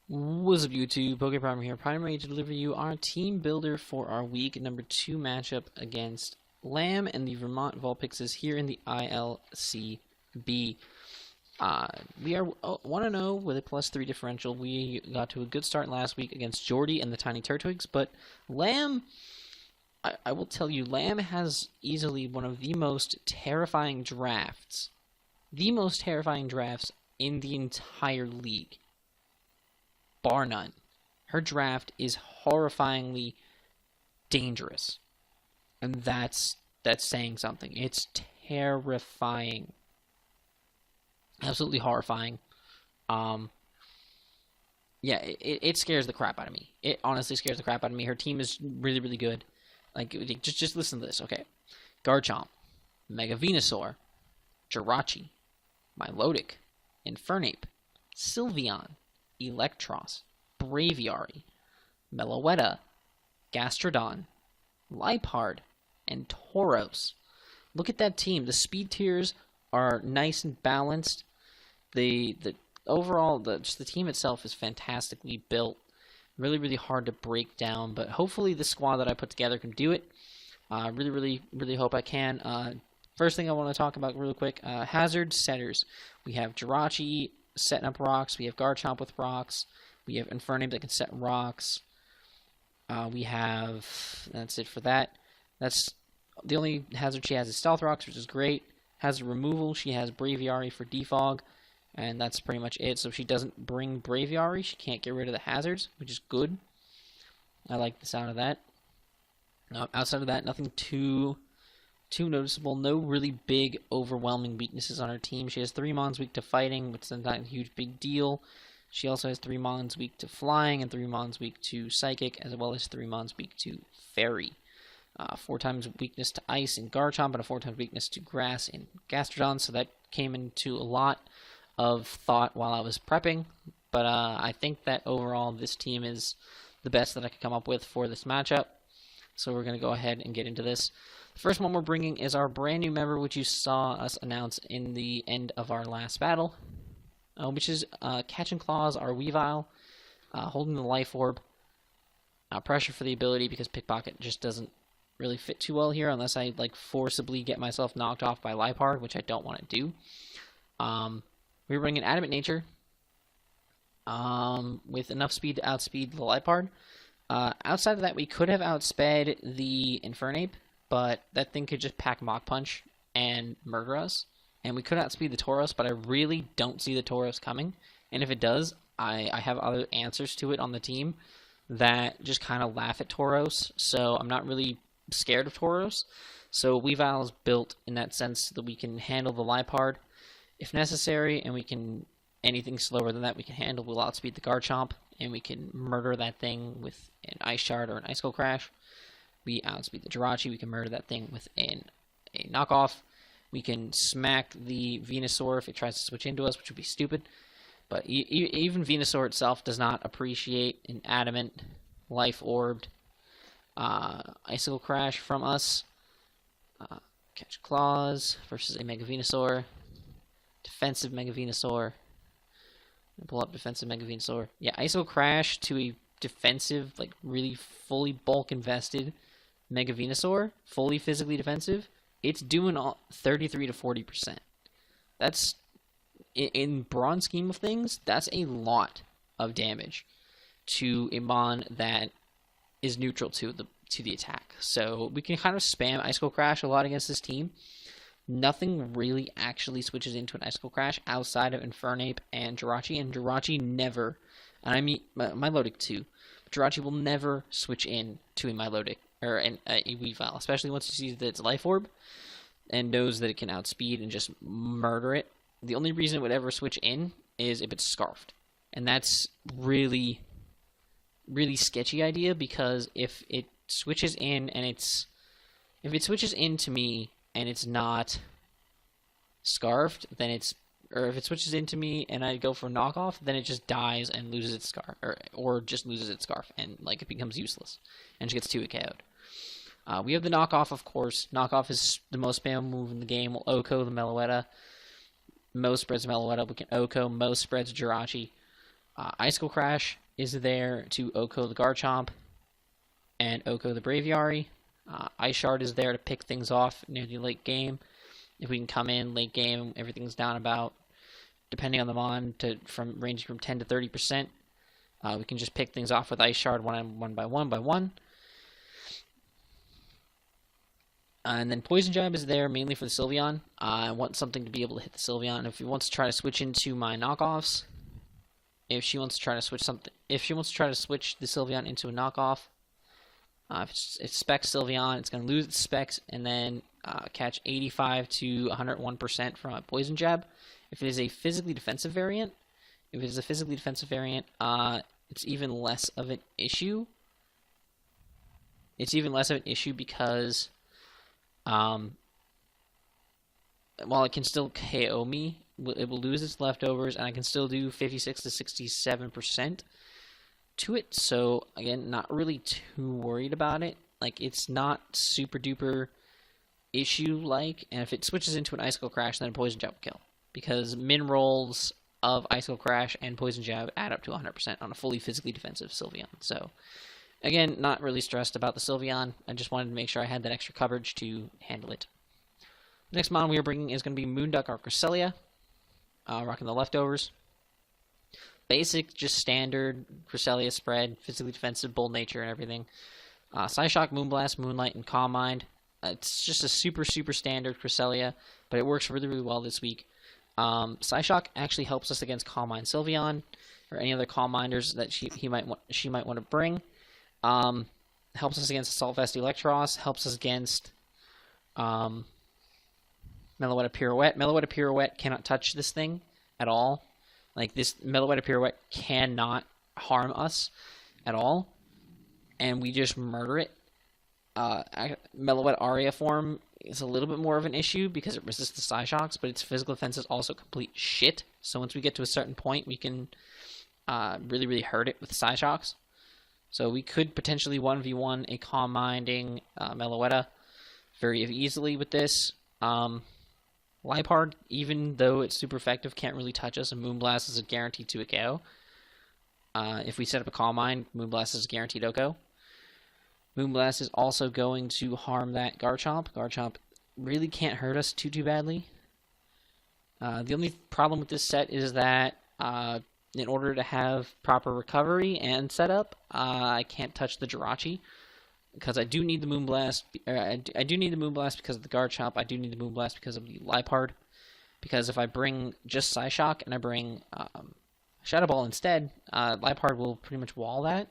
What's up, YouTube? PokePrimer here, primarily to deliver you our team builder for our week number 2 matchup against Lamb and the Vermont Vulpixes here in the ILCB. We are 1-0 with a +3 differential. We got to a good start last week against Jordy and the Tiny Turtwigs, but Lamb, I will tell you, Lamb has easily one of the most terrifying drafts. The most terrifying drafts in the entire league. Bar none. Her draft is horrifyingly dangerous. And that's saying something. It's terrifying. Absolutely horrifying. Yeah, it scares the crap out of me. It honestly scares the crap out of me. Her team is really, really good. Like, just listen to this, okay? Garchomp, Mega Venusaur, Jirachi, Milotic, Infernape, Sylveon, Electros, Braviary, Meloetta, Gastrodon, Liepard, and Tauros. Look at that team. The speed tiers are nice and balanced. The overall, just the team itself is fantastically built. Really, really hard to break down, but hopefully the squad that I put together can do it. Really hope I can. First thing I want to talk about real quick, hazard setters. We have Jirachi setting up rocks. We have Garchomp with rocks. We have Infernape that can set rocks. That's it for that. That's the only hazard she has is Stealth Rocks, which is great. Hazard removal, she has Braviary for defog, and that's pretty much it. So if she doesn't bring Braviary, she can't get rid of the hazards, which is good. I like the sound of that. Outside of that, nothing too noticeable. No really big, overwhelming weaknesses on her team. She has 3 Mons weak to fighting, which is not a huge big deal. She also has 3 Mons weak to flying and 3 Mons weak to psychic, as well as 3 Mons weak to fairy. 4 times weakness to ice in Garchomp and a 4 times weakness to grass in Gastrodon, so that came into a lot of thought while I was prepping. But I think that overall this team is the best that I could come up with for this matchup. So we're going to go ahead and get into this. The first one we're bringing is our brand new member, which you saw us announce in the end of our last battle, which is Catching Claws, our Weavile, holding the Life Orb. Pressure for the ability because Pickpocket just doesn't really fit too well here unless I forcibly get myself knocked off by Liepard, which I don't want to do. We're bringing Adamant Nature with enough speed to outspeed the Liepard. Outside of that, we could have outsped the Infernape, but that thing could just pack Mach Punch and murder us. And we could outspeed the Tauros, but I really don't see the Tauros coming. And if it does, I have other answers to it on the team that just kind of laugh at Tauros. So I'm not really scared of Tauros. So Weavile is built in that sense so that we can handle the Liepard if necessary, and we can anything slower than that we can handle. We'll outspeed the Garchomp, and we can murder that thing with an Ice Shard or an Icicle Crash. We outspeed the Jirachi. We can murder that thing with a knockoff. We can smack the Venusaur if it tries to switch into us, which would be stupid. But even Venusaur itself does not appreciate an Adamant, Life Orbed Icicle Crash from us. Catch Claws versus a Mega Venusaur. Defensive Mega Venusaur. Pull up defensive Mega Venusaur. Yeah, Icicle Crash to a defensive, really fully bulk invested Mega Venusaur, fully physically defensive. It's doing 33 to 40%. That's, in bronze scheme of things, that's a lot of damage to a Mon that is neutral to the attack. So we can kind of spam Icicle Crash a lot against this team. Nothing really actually switches into an Icicle Crash outside of Infernape and Jirachi never, and I mean Milotic too. Jirachi will never switch in to a Milotic or a Weavile, especially once he sees that it's Life Orb and knows that it can outspeed and just murder it. The only reason it would ever switch in is if it's Scarfed, and that's really sketchy idea, because if it switches in to me and it's not Scarfed, then if it switches into me and I go for knockoff, then it just dies and loses its scarf, or just loses its scarf, and it becomes useless, and she gets 2 KO'd. We have the knockoff, of course. Knockoff is the most spam move in the game. We'll Oko the Meloetta. Most spreads Meloetta. We can Oko. Most spreads Jirachi. Icicle Crash is there to Oko the Garchomp and Oko the Braviary. Ice Shard is there to pick things off near the late game. If we can come in late game, everything's down about, depending on the mon, ranging from 10 to 30%. We can just pick things off with Ice Shard one by one. And then Poison Jab is there mainly for the Sylveon. I want something to be able to hit the Sylveon. If he wants to try to switch into my knockoffs, if she wants to try to switch the Sylveon into a knockoff, if it's Spec Sylveon, it's going to lose its Specs and then catch 85 to 101% from a Poison Jab. If it is a physically defensive variant, it's even less of an issue. Because while it can still KO me, it will lose its leftovers, and I can still do 56 to 67% to it. So again, not really too worried about it. Like, it's not super duper issue like, and if it switches into an Icicle Crash, then a Poison Jab will kill, because min rolls of Icicle Crash and Poison Jab add up to 100% on a fully physically defensive Sylveon. So again, not really stressed about the Sylveon. I just wanted to make sure I had that extra coverage to handle it. The next mon we are bringing is going to be Moonduck or Cresselia, rocking the leftovers. Basic, just standard Cresselia spread, physically defensive, bold nature, and everything. Psyshock, Moonblast, Moonlight, and Calm Mind. It's just a super standard Cresselia, but it works really well this week. Psyshock actually helps us against Calm Mind Sylveon, or any other Calm Minders that she might want to bring. Helps us against Assault Vest Electros, helps us against Meloetta Pirouette. Meloetta Pirouette cannot touch this thing at all. Like, this Meloetta Pirouette cannot harm us at all, and we just murder it. Meloetta Aria form is a little bit more of an issue because it resists the Psyshocks, but its physical defense is also complete shit. So once we get to a certain point, we can really hurt it with Psyshocks. So we could potentially 1v1 a Calm Minding Meloetta very easily with this. Liepard, even though it's super effective, can't really touch us, and Moonblast is a guarantee to a KO. If we set up a Calm Mind, Moonblast is a guaranteed OHKO. Moonblast is also going to harm that Garchomp. Garchomp really can't hurt us too badly. The only problem with this set is that in order to have proper recovery and setup, I can't touch the Jirachi, because I do need the Moonblast. I do need the Moonblast because of the Garchomp. I do need the Moonblast because of the Liepard. Because if I bring just Psyshock and I bring Shadow Ball instead, Liepard will pretty much wall that.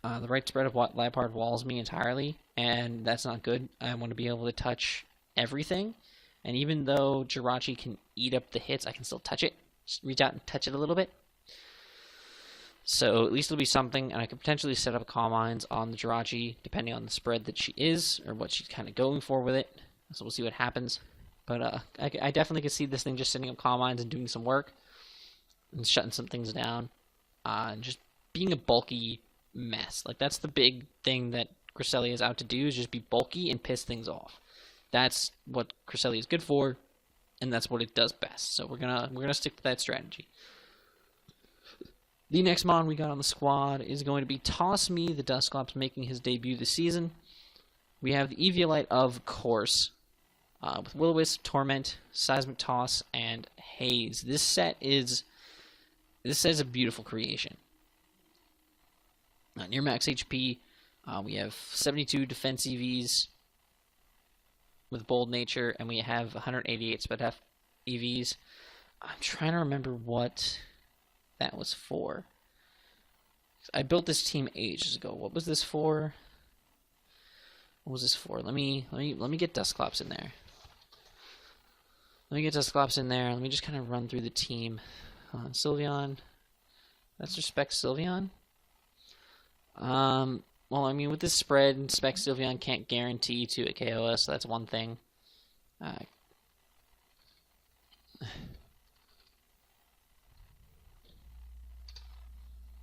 The right spread of Liepard walls me entirely, and that's not good. I want to be able to touch everything. And even though Jirachi can eat up the hits, I can still touch it. Just reach out and touch it a little bit. So at least it'll be something, and I could potentially set up Calm Minds on the Jirachi, depending on the spread that she is, or what she's kind of going for with it. So we'll see what happens. But I definitely could see this thing just setting up Calm Minds and doing some work, and shutting some things down, and just being a bulky mess. Like, that's the big thing that Cresselia is out to do, is just be bulky and piss things off. That's what Cresselia is good for, and that's what it does best. So we're gonna stick to that strategy. The next mon we got on the squad is going to be Toss Me, the Dusclops, making his debut this season. We have the Eviolite, of course, with Will-O-Wisp, Torment, Seismic Toss, and Haze. This set is a beautiful creation. Near max HP, we have 72 defense EVs with Bold Nature, and we have 188 Sped EVs. I'm trying to remember what that was for. I built this team ages ago. What was this for? Let me get Dusclops in there. Let me just kind of run through the team. Sylveon. That's respect Sylveon. Well, I mean, with this spread, Spec Sylveon can't guarantee to a KOS, so that's one thing.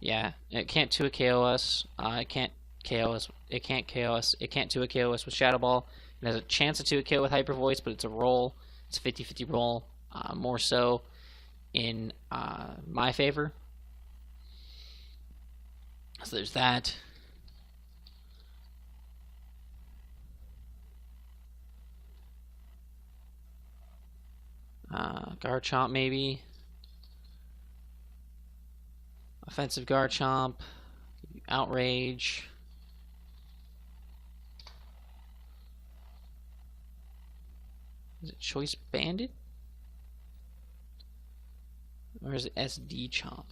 Yeah, it can't 2 a KOS. It can't KOS. It can't KOS. It can't 2 a KOS with Shadow Ball. It has a chance to 2 a KO with Hyper Voice, but it's a roll. It's a 50-50 roll. More so in my favor. So there's that. Garchomp maybe. Offensive Garchomp. Outrage. Is it Choice Bandit? Or is it SD Chomp?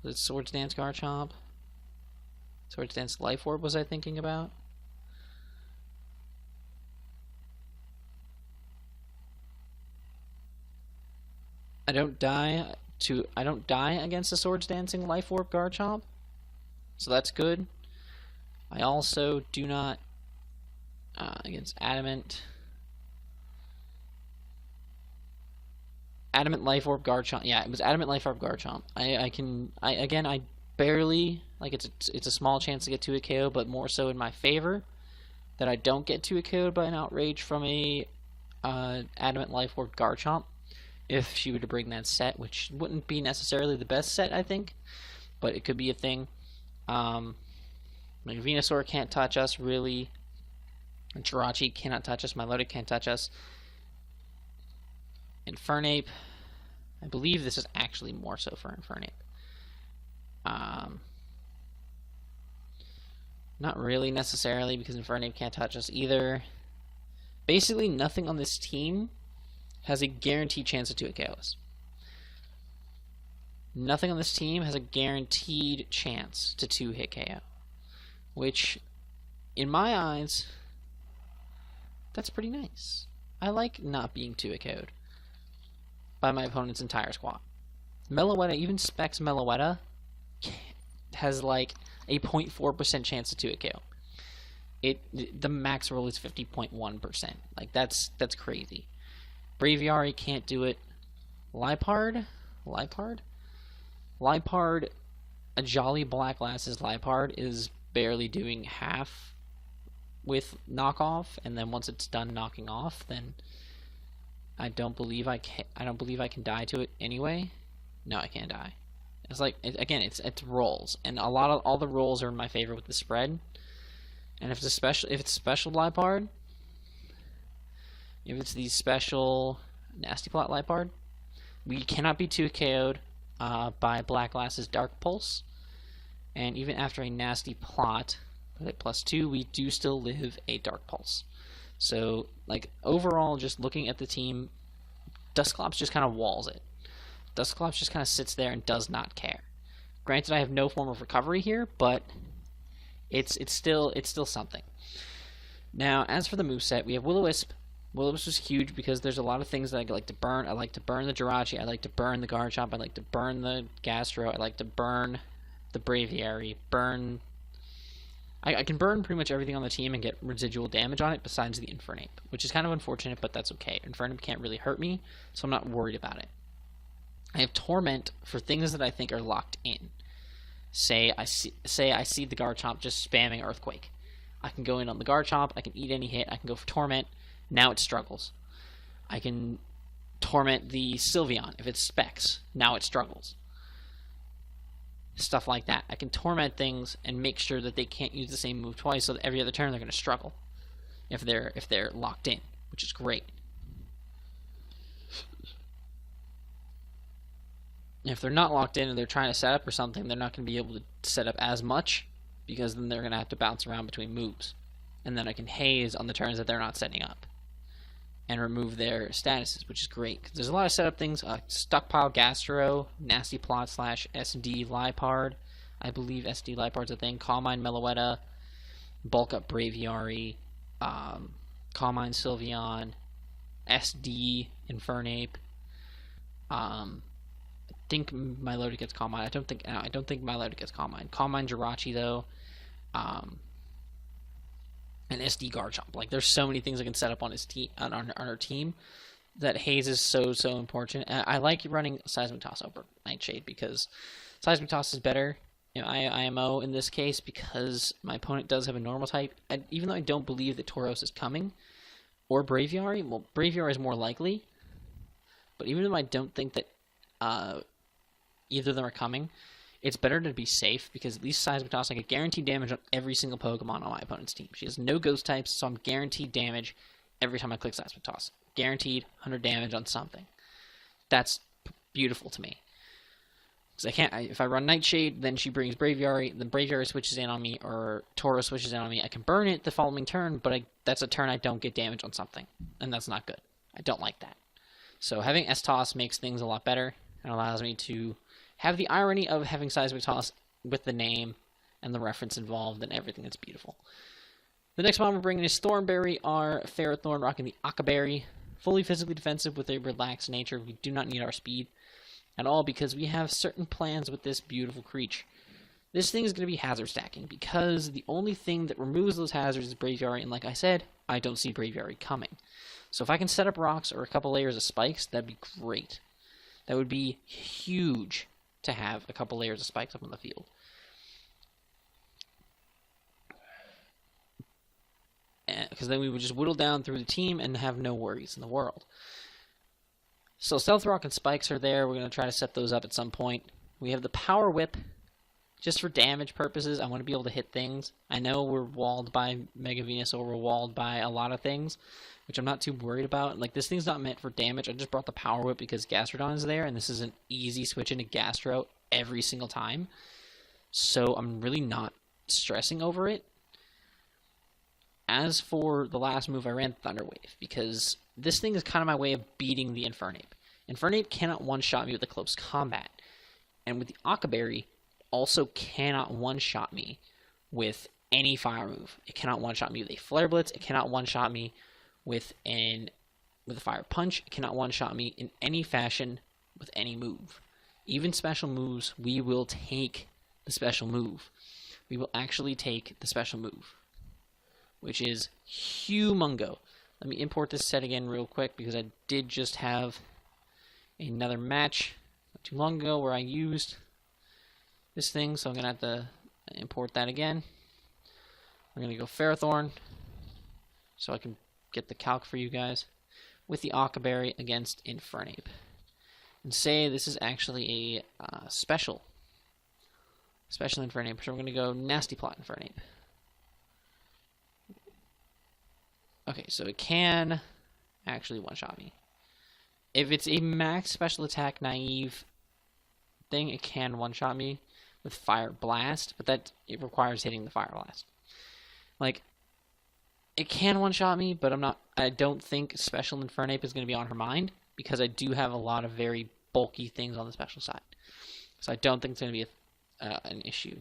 Is it Swords Dance Garchomp? Swords Dance Life Orb was I thinking about? I don't die against the Swords Dancing Life Orb Garchomp, so that's good. I also do not against Adamant Life Orb Garchomp. Yeah, it was Adamant Life Orb Garchomp. I barely, like, it's a small chance to get to a KO, but more so in my favor that I don't get to a KO by an Outrage from a Adamant Life Orb Garchomp. If she were to bring that set, which wouldn't be necessarily the best set, I think, but it could be a thing. Like Venusaur can't touch us, really. Jirachi cannot touch us. Milotic can't touch us. Infernape, I believe this is actually more so for Infernape. Not really necessarily, because Infernape can't touch us either. Basically, nothing on this team has a guaranteed chance of 2-hit KOs. Nothing on this team has a guaranteed chance to 2-hit KO. Which, in my eyes, that's pretty nice. I like not being 2-hit KO'd by my opponent's entire squad. Meloetta, even Specs Meloetta, has like a 0.4% chance of 2-hit KO. The max roll is 50.1%. Like, that's crazy. Braviary can't do it. Liepard, a Jolly Black Glasses Liepard is barely doing half with knockoff, and then once it's done knocking off, then I don't believe I can die to it anyway. No, I can't die. It's like it's rolls, and all the rolls are in my favor with the spread. And if it's special Liepard. If it's the special Nasty Plot Liepard, we cannot be 2-KO'd by Black Glasses Dark Pulse. And even after a Nasty Plot, at +2, we do still live a Dark Pulse. So, like, overall, just looking at the team, Dusclops just kind of walls it. Dusclops just kind of sits there and does not care. Granted, I have no form of recovery here, but it's still something. Now, as for the moveset, we have Will-O-Wisp. Will-O-Wisp was huge because there's a lot of things that I like to burn. I like to burn the Jirachi. I like to burn the Garchomp. I like to burn the Gastro. I like to burn the Braviary. I can burn pretty much everything on the team and get residual damage on it besides the Infernape, which is kind of unfortunate, but that's okay. Infernape can't really hurt me, so I'm not worried about it. I have Torment for things that I think are locked in. Say I see the Garchomp just spamming Earthquake. I can go in on the Garchomp. I can eat any hit. I can go for Torment. Now it struggles. I can Torment the Sylveon if it's Specs. Now it struggles. Stuff like that. I can Torment things and make sure that they can't use the same move twice, so that every other turn they're going to struggle if they're locked in, which is great. If they're not locked in and they're trying to set up or something, they're not going to be able to set up as much, because then they're going to have to bounce around between moves. And then I can haze on the turns that they're not setting up and remove their statuses, which is great. Because there's a lot of setup things. Stockpile Gastro, Nasty Plot / SD Liepard. I believe SD Liepard's a thing. Calm Mind Meloetta, Bulk Up Braviary, Calm Mind Sylveon, SD Infernape. I think Milotic gets Calm Mind. I don't think Milotic gets Calm Mind. Calm Mind Jirachi though. And SD Garchomp. Like, there's so many things I can set up on his team, on our team, that haze is so important. I like running Seismic Toss over Nightshade because Seismic Toss is better, IMO in this case, because my opponent does have a normal type. And even though I don't believe that Tauros is coming, or Braviary, well, Braviary is more likely, but even though I don't think that either of them are coming, it's better to be safe, because at least Seismic Toss, I get guaranteed damage on every single Pokemon on my opponent's team. She has no ghost types, so I'm guaranteed damage every time I click Seismic Toss. Guaranteed 100 damage on something. That's beautiful to me. Because if I run Nightshade, then she brings Braviary, then Braviary switches in on me, or Tauros switches in on me. I can burn it the following turn, but that's a turn I don't get damage on something, and that's not good. I don't like that. So having S-Toss makes things a lot better, and allows me to have the irony of having Seismic Toss with the name and the reference involved and everything. That's beautiful. The next one we're bringing is Thornberry, our Ferrothorn, rocking the Akaberry. Fully physically defensive with a relaxed nature. We do not need our speed at all, because we have certain plans with this beautiful creature. This thing is going to be hazard stacking, because the only thing that removes those hazards is Braviary, and like I said, I don't see Braviary coming. So if I can set up rocks or a couple layers of spikes, that'd be great. That would be huge to have a couple layers of spikes up on the field. Because then we would just whittle down through the team and have no worries in the world. So Stealth Rock and Spikes are there. We're going to try to set those up at some point. We have the Power Whip, just for damage purposes. I want to be able to hit things. I know we're walled by Mega Venusaur, we're walled by a lot of things, which I'm not too worried about. Like, this thing's not meant for damage. I just brought the Power Whip because Gastrodon is there, and this is an easy switch into Gastro every single time. So I'm really not stressing over it. As for the last move, I ran Thunder Wave, because this thing is kind of my way of beating the Infernape. Infernape cannot one-shot me with a close combat. And with the Akaberry, also cannot one-shot me with any fire move. It cannot one-shot me with a Flare Blitz. It cannot one-shot me with a Fire Punch. It cannot one-shot me in any fashion with any move. Even special moves, we will take the special move. We will actually take the special move, which is humongo. Let me import this set again real quick, because I did just have another match not too long ago where I used this thing, so I'm going to have to import that again. I'm going to go Ferrothorn, so I can get the calc for you guys, with the Akaberry against Infernape. And say this is actually a special Infernape, so we're going to go Nasty Plot Infernape. Okay, so it can actually one-shot me. If it's a max special attack naive thing, it can one-shot me with Fire Blast, but it requires hitting the Fire Blast. Like, it can one-shot me, but I don't think Special Infernape is going to be on her mind, because I do have a lot of very bulky things on the special side. So I don't think it's going to be an issue.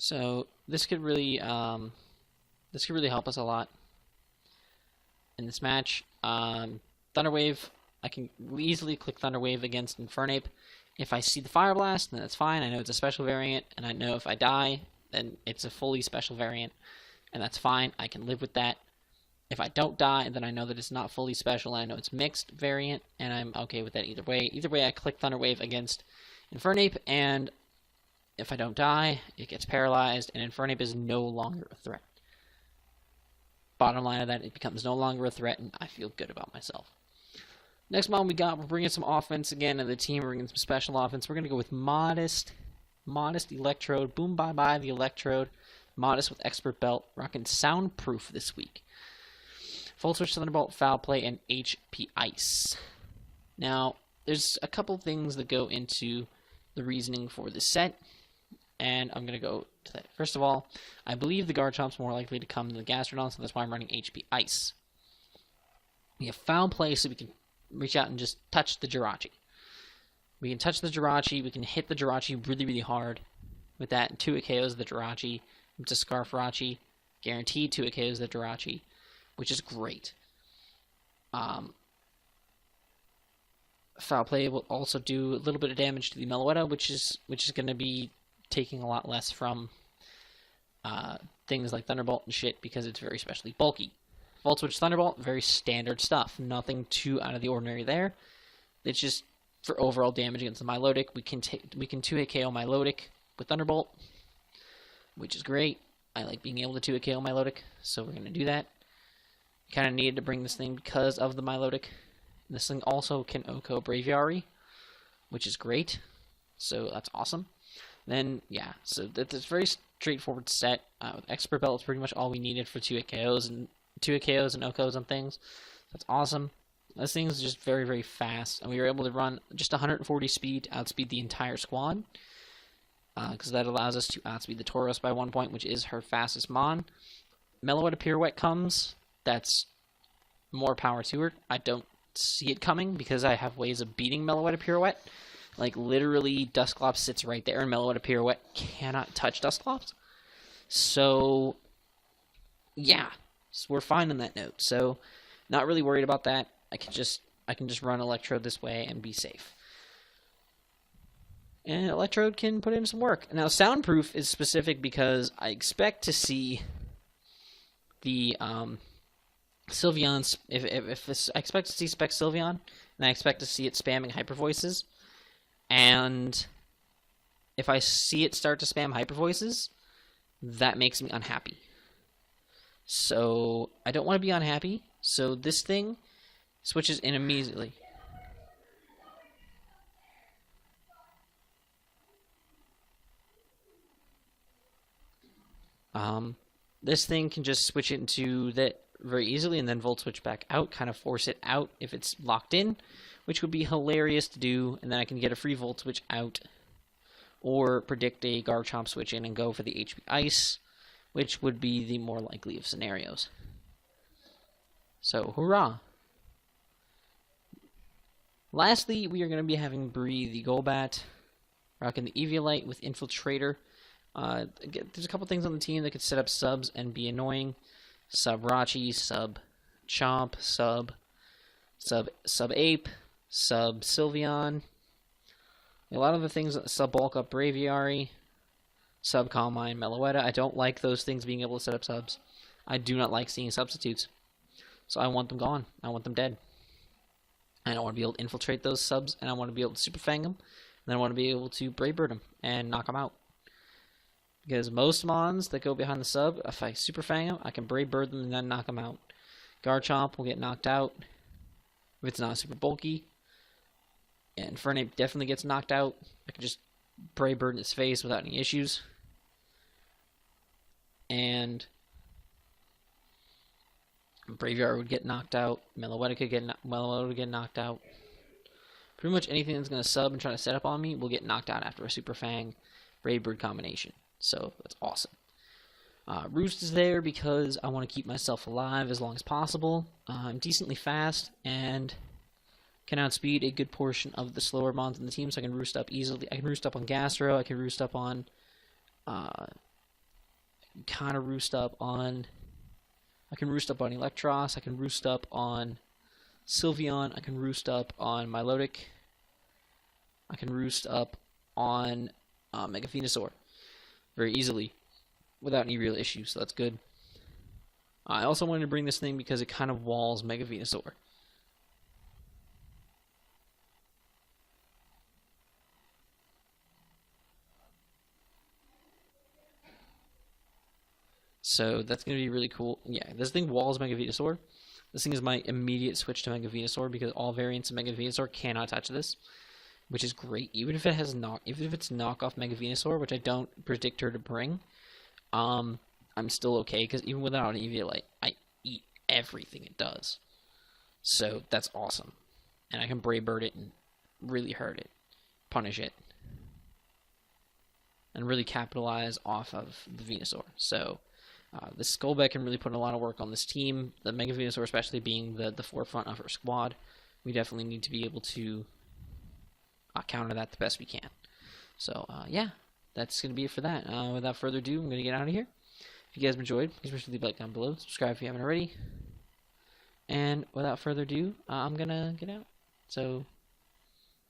So this could really help us a lot in this match. Thunder Wave, I can easily click Thunder Wave against Infernape. If I see the Fire Blast, then that's fine. I know it's a special variant, and I know if I die, then it's a fully special variant, and that's fine. I can live with that. If I don't die, then I know that it's not fully special, and I know it's mixed variant, and I'm okay with that either way. Either way, I click Thunder Wave against Infernape, and if I don't die, it gets paralyzed, and Infernape is no longer a threat. Bottom line of that, it becomes no longer a threat, and I feel good about myself. Next mod we got, we're bringing some offense again to the team. We're bringing some special offense. We're going to go with Modest Electrode. Boom, bye-bye, the Electrode. Modest with Expert Belt. Rocking Soundproof this week. Full Switch Thunderbolt, Foul Play, and HP Ice. Now, there's a couple things that go into the reasoning for this set, and I'm going to go to that. First of all, I believe the Garchomp's more likely to come than the Gastrodon, so that's why I'm running HP Ice. We have Foul Play, so we can reach out and just touch the Jirachi. We can touch the Jirachi, we can hit the Jirachi really, really hard. With that, 2 it KOs the Jirachi. It's a Scarfrachi. Guaranteed 2 it KOs the Jirachi, which is great. Foul Play will also do a little bit of damage to the Meloetta, which is going to be taking a lot less from things like Thunderbolt and shit, because it's very specially bulky. Volt Switch Thunderbolt, very standard stuff. Nothing too out of the ordinary there. It's just for overall damage against the Milotic. We can 2-hit KO Milotic with Thunderbolt, which is great. I like being able to 2-hit KO Milotic, so we're going to do that. Kind of needed to bring this thing because of the Milotic. This thing also can OHKO Braviary, which is great. So that's awesome. Then, yeah, so that's a very straightforward set. With Expert Belt, it's pretty much all we needed for 2-hit KOs and OHKOs on things. That's awesome. This thing is just very, very fast, and we were able to run just 140 speed to outspeed the entire squad, because that allows us to outspeed the Tauros by 1 point, which is her fastest mon. Meloetta Pirouette comes. That's more power to her. I don't see it coming because I have ways of beating Meloetta Pirouette. Like, literally, Dusclops sits right there, and Meloetta Pirouette cannot touch Dusclops. So, yeah, so we're fine on that note. So, not really worried about that. I can just run Electrode this way and be safe. And Electrode can put in some work. Now, Soundproof is specific because I expect to see the Sylveon's. I expect to see Spec Sylveon, and I expect to see it spamming Hyper Voices. And if I see it start to spam Hyper Voices, that makes me unhappy. So I don't want to be unhappy. So this thing switches in immediately. This thing can just switch it into that very easily and then Volt Switch back out, kind of force it out if it's locked in, which would be hilarious to do, and then I can get a free Volt Switch out, or predict a Garchomp switch in and go for the HP Ice, which would be the more likely of scenarios. So, hurrah! Lastly, we are going to be having Bree the Golbat, rocking the Eviolite with Infiltrator. There's a couple things on the team that could set up subs and be annoying. Sub Rachi, sub Chomp, sub Ape, sub Sylveon. A lot of the things, sub Bulk Up Braviary, sub Calm Mind Meloetta. I don't like those things being able to set up subs. I do not like seeing substitutes. So I want them gone. I want them dead. I don't want to be able to infiltrate those subs, and I want to be able to Super Fang them, and then I want to be able to Brave Bird them and knock them out. Because most mons that go behind the sub, if I Super Fang them, I can Brave Bird them and then knock them out. Garchomp will get knocked out if it's not super bulky. And Infernape definitely gets knocked out. I can just Brave Bird in his face without any issues. And Braviary would get knocked out. Meloetta would get knocked out. Pretty much anything that's going to sub and try to set up on me will get knocked out after a Super Fang Brave Bird combination. So that's awesome. Roost is there because I want to keep myself alive as long as possible. I'm decently fast and can outspeed a good portion of the slower mons in the team, so I can roost up easily. I can roost up on Gastro. I can roost up on I can roost up on Electros. I can roost up on Sylveon. I can roost up on Milotic. I can roost up on Mega Venusaur very easily without any real issues, so that's good. I also wanted to bring this thing because it kind of walls Mega Venusaur. So that's going to be really cool. Yeah, this thing walls Mega Venusaur. This thing is my immediate switch to Mega Venusaur because all variants of Mega Venusaur cannot touch this, which is great. Even if it has even if it's knockoff Mega Venusaur, which I don't predict her to bring, I'm still okay because even without an Eviolite, I eat everything it does. So that's awesome, and I can Brave Bird it and really hurt it, punish it, and really capitalize off of the Venusaur. So this Golbat can really put in a lot of work on this team. The Mega Venusaur, especially being the forefront of her squad, we definitely need to be able to counter that the best we can. So, yeah, that's going to be it for that. Without further ado, I'm going to get out of here. If you guys enjoyed, please make sure to leave a like down below. Subscribe if you haven't already. And without further ado, I'm going to get out. So,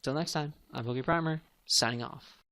until next time, I'm PokePrimer, signing off.